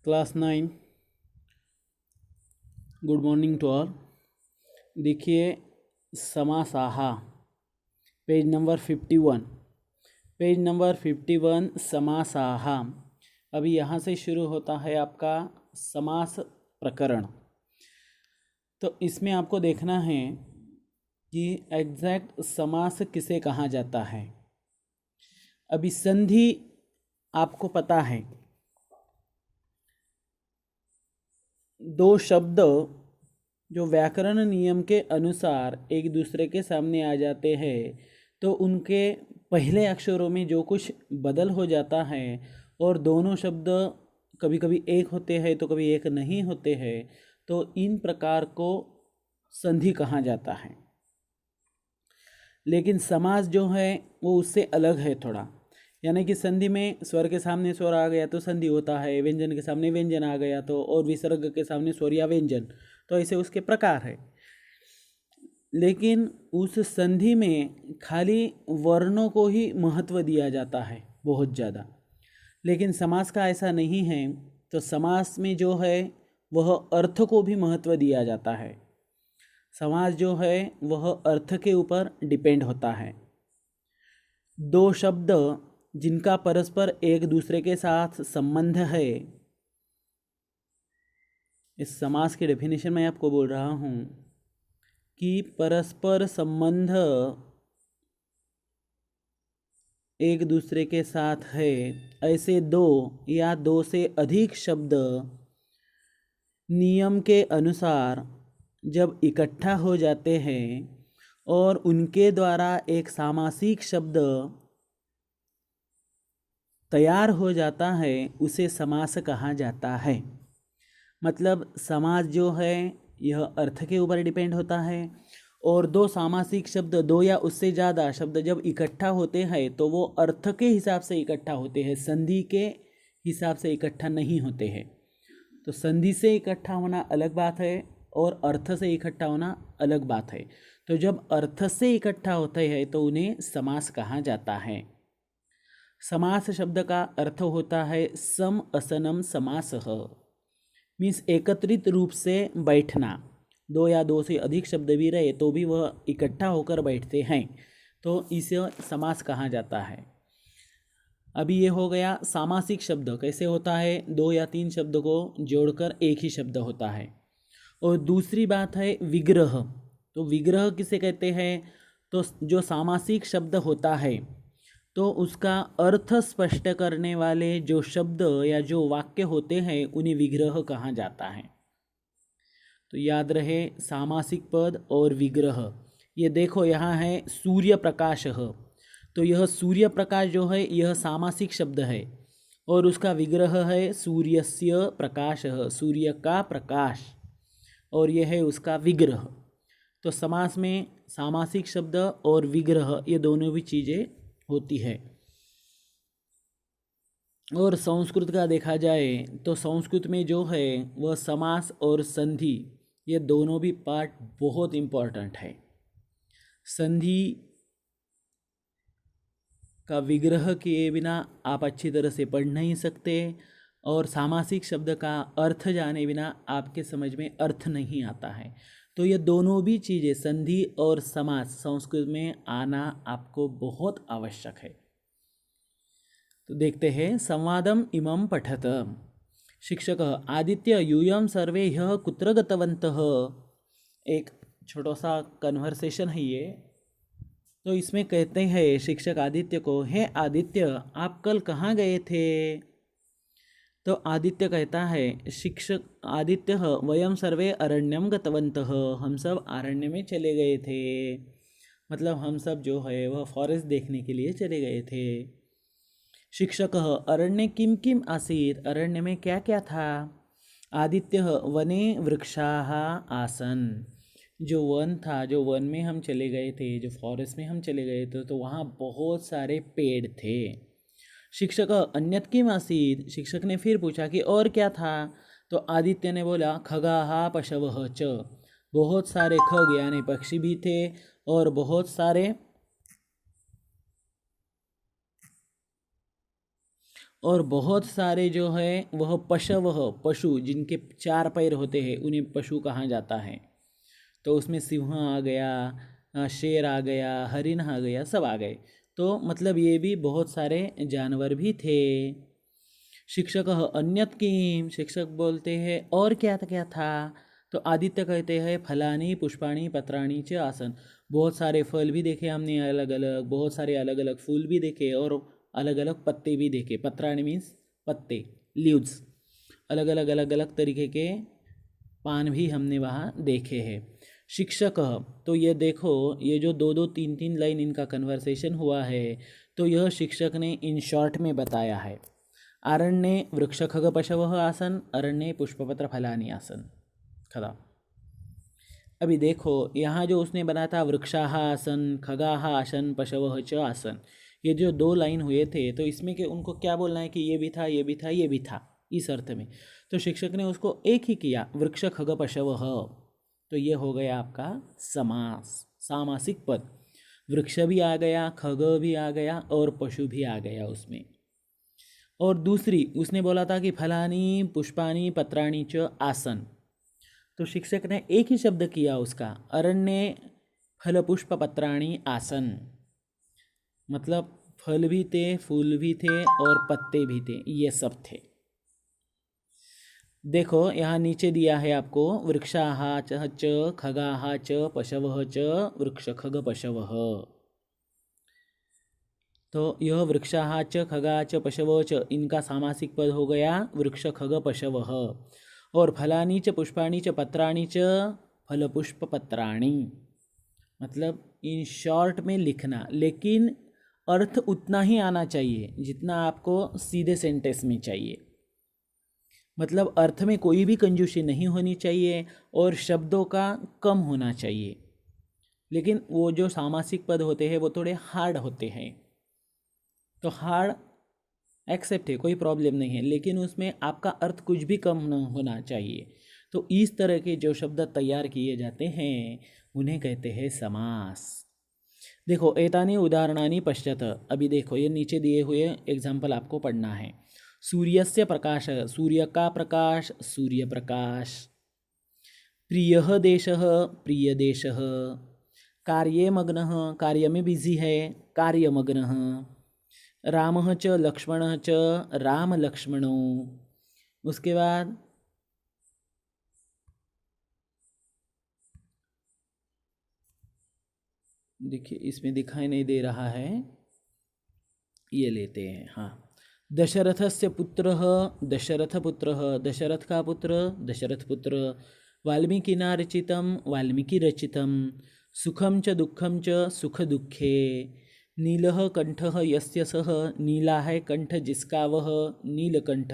Class 9। Good morning to all. देखिए समासाहा, page number 51। Page number 51 समासाहा। अभी यहाँ से शुरू होता है आपका समास प्रकरण। तो इसमें आपको देखना है कि एग्जैक्ट समास किसे कहा जाता है। अभी संधि आपको पता है, दो शब्द जो व्याकरण नियम के अनुसार एक दूसरे के सामने आ जाते हैं तो उनके पहले अक्षरों में जो कुछ बदल हो जाता है और दोनों शब्द कभी कभी एक होते हैं तो कभी एक नहीं होते हैं, तो इन प्रकार को संधि कहा जाता है। लेकिन समास जो है वो उससे अलग है थोड़ा, यानी कि संधि में स्वर के सामने स्वर आ गया तो संधि होता है, व्यंजन के सामने व्यंजन आ गया तो, और विसर्ग के सामने स्वर या व्यंजन, तो ऐसे उसके प्रकार है। लेकिन उस संधि में खाली वर्णों को ही महत्व दिया जाता है बहुत ज़्यादा। लेकिन समास का ऐसा नहीं है। तो समास में जो है वह अर्थ को भी महत्व दिया जाता है। समास जो है वह अर्थ के ऊपर डिपेंड होता है। दो शब्द जिनका परस्पर एक दूसरे के साथ संबंध है, इस समास की डेफिनेशन मैं आपको बोल रहा हूँ कि परस्पर संबंध एक दूसरे के साथ है, ऐसे दो या दो से अधिक शब्द नियम के अनुसार जब इकट्ठा हो जाते हैं और उनके द्वारा एक सामासिक शब्द तैयार हो जाता है, उसे समास कहा जाता है। मतलब समास जो है यह अर्थ के ऊपर डिपेंड होता है, और दो सामासिक शब्द, दो या उससे ज़्यादा शब्द जब इकट्ठा होते हैं तो वो अर्थ के हिसाब से इकट्ठा होते हैं, संधि के हिसाब से इकट्ठा नहीं होते हैं। तो संधि से इकट्ठा होना अलग बात है और अर्थ से इकट्ठा होना अलग बात है। तो जब अर्थ से इकट्ठा होते हैं तो उन्हें समास कहा जाता है। समास शब्द का अर्थ होता है सम असनम समासः, मीन्स एकत्रित रूप से बैठना। दो या दो से अधिक शब्द भी रहे तो भी वह इकट्ठा होकर बैठते हैं, तो इसे समास कहा जाता है। अभी ये हो गया सामासिक शब्द कैसे होता है, दो या तीन शब्द को जोड़कर एक ही शब्द होता है। और दूसरी बात है विग्रह। तो विग्रह किसे कहते हैं, तो जो सामासिक शब्द होता है तो उसका अर्थ स्पष्ट करने वाले जो शब्द या जो वाक्य होते हैं उन्हें विग्रह कहा जाता है। तो याद रहे सामासिक पद और विग्रह। ये देखो यहाँ है सूर्य प्रकाश, तो यह सूर्य प्रकाश जो है यह सामासिक शब्द है और उसका विग्रह है सूर्यस्य प्रकाश, सूर्य का प्रकाश, और यह है उसका विग्रह। तो समास में सामासिक शब्द और विग्रह ये दोनों भी चीज़ें होती है। और संस्कृत का देखा जाए तो संस्कृत में जो है वह समास और संधि ये दोनों भी पार्ट बहुत इम्पोर्टेंट है। संधि का विग्रह किए बिना आप अच्छी तरह से पढ़ नहीं सकते, और सामासिक शब्द का अर्थ जाने बिना आपके समझ में अर्थ नहीं आता है। तो ये दोनों भी चीज़ें संधि और समास संस्कृत में आना आपको बहुत आवश्यक है। तो देखते हैं संवादम इमं पठत। शिक्षक आदित्य यूयम सर्वे ह्यः कुत्र गतवन्तः। एक छोटा सा कन्वर्सेशन है ये। तो इसमें कहते हैं शिक्षक आदित्य को, हे आदित्य आप कल कहाँ गए थे। तो आदित्य कहता है, शिक्षक आदित्य वयम सर्वे अरण्यम गतवन्तः, हम सब अरण्य में चले गए थे। मतलब हम सब जो है वह फॉरेस्ट देखने के लिए चले गए थे। शिक्षक अरण्य किं किम आसीत्, अरण्य में क्या क्या था। आदित्य वने वृक्षाः आसन, जो वन था, जो वन में हम चले गए थे, जो फॉरेस्ट में हम चले गए थे तो वहाँ बहुत सारे पेड़ थे। शिक्षक अन्यत् किम आसीत्, शिक्षक ने फिर पूछा कि और क्या था। तो आदित्य ने बोला खगाः पशवः च, बहुत सारे खग यानी पक्षी भी थे और बहुत सारे और बहुत सारे जो है वह पशवः पशु जिनके 4 पैर होते हैं उन्हें पशु कहा जाता है। तो उसमें सिंह आ गया, शेर आ गया, हरिण आ गया, सब आ गए। तो मतलब ये भी बहुत सारे जानवर भी थे। शिक्षक अन्यत किम, शिक्षक बोलते हैं और क्या था। तो आदित्य कहते हैं फलानी पुष्पाणी पत्राणी च आसन। बहुत सारे फल भी देखे हमने अलग अलग, बहुत सारे अलग अलग फूल भी देखे और अलग अलग पत्ते भी देखे। पत्राणी मीन्स पत्ते, लीव्स, अलग अलग तरीके के पान भी हमने वहाँ देखे हैं। शिक्षक, तो ये देखो ये जो 2-2 3-3 लाइन इनका कन्वर्सेशन हुआ है, तो यह शिक्षक ने इन शॉर्ट में बताया है। अरण्ये वृक्ष खग पशवः आसन, अरण्ये पुष्पपत्र फलानि आसन। खदा अभी देखो यहाँ जो उसने बनाया था वृक्षाः आसन, खगाः आसन, पशवः च आसन, ये जो 2 लाइन हुए थे, तो इसमें कि उनको क्या बोलना है कि ये भी था, ये भी था, ये भी था, इस अर्थ में। तो शिक्षक ने उसको एक ही किया, वृक्ष खग पशवः। तो ये हो गया आपका समास, सामासिक पद। वृक्ष भी आ गया, खग भी आ गया और पशु भी आ गया उसमें। और दूसरी उसने बोला था कि फलानी पुष्पानी पत्राणी च आसन, तो शिक्षक ने एक ही शब्द किया उसका, अरण्य फल पुष्प पत्राणी आसन। मतलब फल भी थे, फूल भी थे और पत्ते भी थे, ये सब थे। देखो यहाँ नीचे दिया है आपको वृक्षाः च खगाः च पशवः च वृक्ष खग पशवः। तो यह वृक्षाः च खगाः च पशवः च, इनका सामासिक पद हो गया वृक्ष खग पशवः। और फलानी च पुष्पाणी च पत्राणी च फल पुष्प पत्राणी। मतलब इन शॉर्ट में लिखना, लेकिन अर्थ उतना ही आना चाहिए जितना आपको सीधे सेंटेंस में चाहिए। मतलब अर्थ में कोई भी कंजूसी नहीं होनी चाहिए और शब्दों का कम होना चाहिए। लेकिन वो जो सामासिक पद होते हैं वो थोड़े हार्ड होते हैं, तो हार्ड एक्सेप्ट है, कोई प्रॉब्लम नहीं है, लेकिन उसमें आपका अर्थ कुछ भी कम न होना चाहिए। तो इस तरह के जो शब्द तैयार किए जाते हैं उन्हें कहते हैं समास। देखो एतानी उदाहरणानि पश्चात, अभी देखो ये नीचे दिए हुए एग्जाम्पल आपको पढ़ना है। सूर्यस्य प्रकाश, सूर्य का प्रकाश, सूर्य प्रकाश। प्रियः देशः, प्रिय देशः। कार्ये मग्नः, कार्य में बिजी है, कार्यमग्नः। रामः च लक्ष्मणः च, राम लक्ष्मणो। उसके बाद देखिए इसमें दिखाई नहीं दे रहा है, ये लेते हैं। हाँ, दशरथस्य पुत्रः, दशरथ पुत्रः, दशरथ का पुत्र, दशरथ पुत्र। वाल्मीकिना रचितं, वाल्मीकि रचितं। सुखं च दुःखं च, सुख दुःखे। नीलः कंठः यस्य सः, नीला है कंठ जिसका वह, नीलकंठ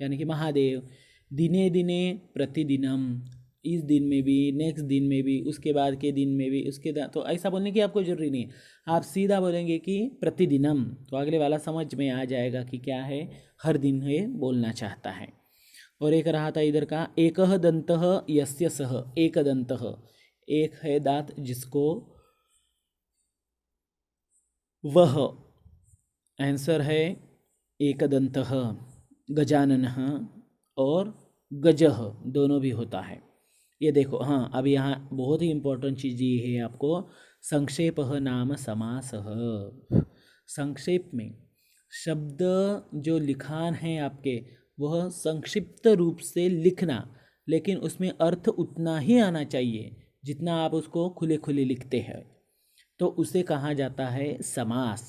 यानी कि महादेव। दिने दिने प्रतिदिनम, इस दिन में भी, नेक्स्ट दिन में भी, उसके बाद के दिन में भी, तो ऐसा बोलने की आपको जरूरी नहीं, आप सीधा बोलेंगे कि प्रतिदिनम, तो अगले वाला समझ में आ जाएगा कि क्या है, हर दिन ये बोलना चाहता है। और एक रहा था इधर का, एकः दन्तः यस्य सः, एक दन्तः, एक है दांत जिसको वह। आंसर है एकदंतः, गजाननः और गजः दोनों भी होता है। ये देखो, हाँ अब यहाँ बहुत ही इम्पोर्टेंट चीज़ ये है आपको, संक्षेपः नाम समासः। संक्षेप में शब्द जो लिखान है आपके, वह संक्षिप्त रूप से लिखना, लेकिन उसमें अर्थ उतना ही आना चाहिए जितना आप उसको खुले खुले लिखते हैं, तो उसे कहा जाता है समास।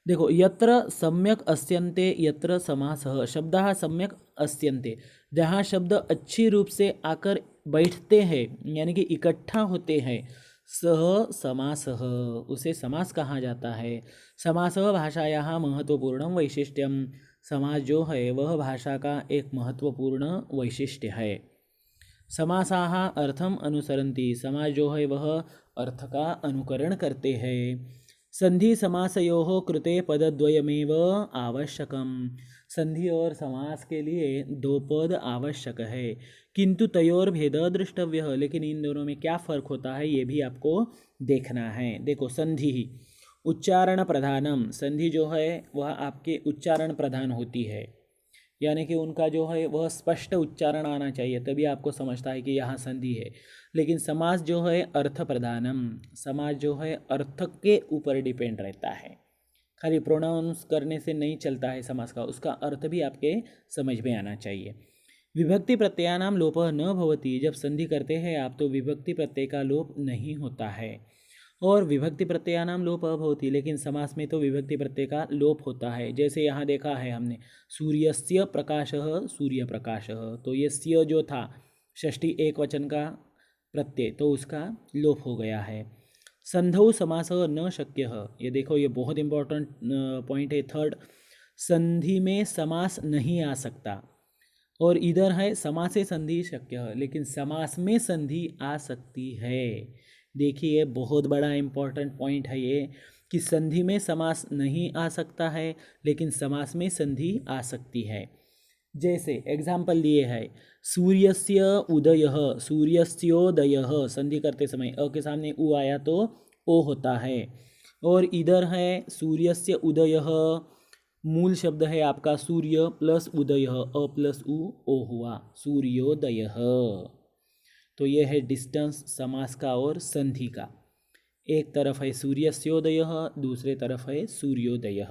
देखो यत्र सम्यक अस्यन्ते यत्र समासः, शब्दः सम्यक अस्यन्ते, जहाँ शब्द अच्छी रूप से आकर बैठते हैं यानी कि इकट्ठा होते हैं, सह समासः, उसे समास कहा जाता है। समासः भाषायाः महत्वपूर्ण वैशिष्ट्यम, समास जो है वह भाषा का एक महत्वपूर्ण वैशिष्ट्य है। समासाः अर्थम अनुसरन्ति, समास जो है वह अर्थ का अनुकरण करते हैं। संधि समासयोः कृते पदद्वयमेव आवश्यकम, संधि और समास के लिए 2 पद आवश्यक है। किंतु तयोर भेद द्रष्टव्य, लेकिन इन दोनों में क्या फ़र्क होता है ये भी आपको देखना है। देखो संधि, उच्चारण प्रधानम, संधि जो है वह आपके उच्चारण प्रधान होती है, यानी कि उनका जो है वह स्पष्ट उच्चारण आना चाहिए, तभी आपको समझता है कि यहाँ संधि है। लेकिन समास जो है अर्थ प्रधानम, समास जो है अर्थ के ऊपर डिपेंड रहता है, खाली प्रोनाउंस करने से नहीं चलता है समास का, उसका अर्थ भी आपके समझ में आना चाहिए। विभक्ति प्रत्ययानाम लोपः न भवति, जब संधि करते हैं आप तो विभक्ति प्रत्यय का लोप नहीं होता है, और विभक्ति प्रत्ययानाम लोप भवति, लेकिन समास में तो विभक्ति प्रत्यय का लोप होता है। जैसे यहाँ देखा है हमने सूर्यस्य प्रकाशः सूर्य प्रकाशः, तो ये स्य जो था षष्ठी एक वचन का प्रत्यय, तो उसका लोप हो गया है। संधौ समास न शक्य, ये देखो ये बहुत इंपॉर्टेंट पॉइंट है थर्ड, संधि में समास नहीं आ सकता, और इधर है समास से संधि शक्य है, लेकिन समास में संधि आ सकती है। देखिए बहुत बड़ा इंपॉर्टेंट पॉइंट है ये, कि संधि में समास नहीं आ सकता है लेकिन समास में संधि आ सकती है। जैसे एग्जाम्पल दिए है, सूर्यस्य उदयः सूर्यस्योदयः, संधि करते समय अ के सामने उ आया तो ओ होता है, और इधर है सूर्यस्य उदयः, मूल शब्द है आपका सूर्य प्लस उदयः, अ प्लस उ ओ हुआ सूर्योदयः। तो ये है डिस्टेंस समास का और संधि का, एक तरफ है सूर्यस्योदयः, दूसरे तरफ है सूर्योदयः।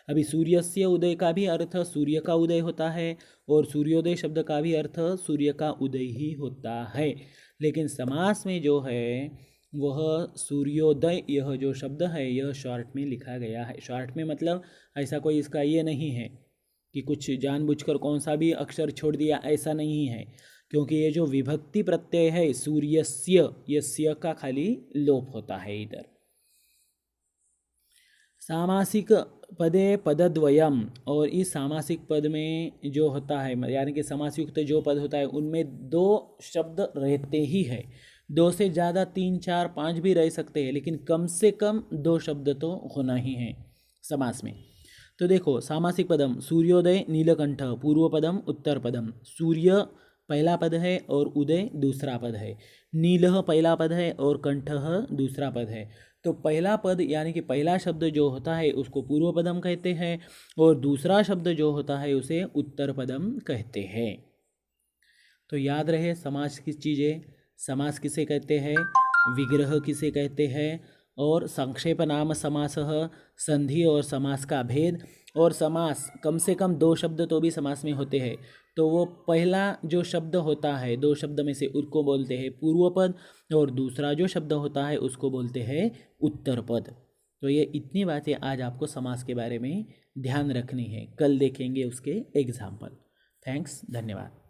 अभी सूर्यस्य उदय का भी अर्थ सूर्य का उदय होता है, और सूर्योदय शब्द का भी अर्थ सूर्य का उदय ही होता है, लेकिन समास में जो है वह सूर्योदय, यह जो शब्द है यह शॉर्ट में लिखा गया है। शॉर्ट में मतलब ऐसा कोई इसका ये नहीं है कि कुछ जानबूझकर कौन सा भी अक्षर छोड़ दिया, ऐसा नहीं है, क्योंकि ये जो विभक्ति प्रत्यय है सूर्यस्य, यस्य का खाली लोप होता है इधर। सामासिक पदे पदद्वयम, और इस सामासिक पद में जो होता है यानी कि समासयुक्त जो पद होता है उनमें दो शब्द रहते ही है, दो से ज़्यादा 3 4 5 भी रह सकते हैं, लेकिन कम से कम दो शब्द तो होना ही है समास में। तो देखो सामासिक पदम सूर्योदय नीलकंठ, पूर्व पदम उत्तर पदम, सूर्य पहला पद है और उदय दूसरा पद है, नीलह पहला पद है और कंठः दूसरा पद है। तो पहला पद यानी कि पहला शब्द जो होता है उसको पूर्व पदम कहते हैं, और दूसरा शब्द जो होता है उसे उत्तर पदम कहते हैं। तो याद रहे समास की चीज़ें, समास किसे कहते हैं, विग्रह किसे कहते हैं, और संक्षेप नाम समासः, संधि और समास का भेद, और समास कम से कम दो शब्द तो भी समास में होते हैं, तो वो पहला जो शब्द होता है दो शब्द में से उसको बोलते हैं पूर्व पद, और दूसरा जो शब्द होता है उसको बोलते हैं उत्तर पद। तो ये इतनी बातें आज आपको समास के बारे में ध्यान रखनी है, कल देखेंगे उसके एग्जाम्पल। थैंक्स, धन्यवाद।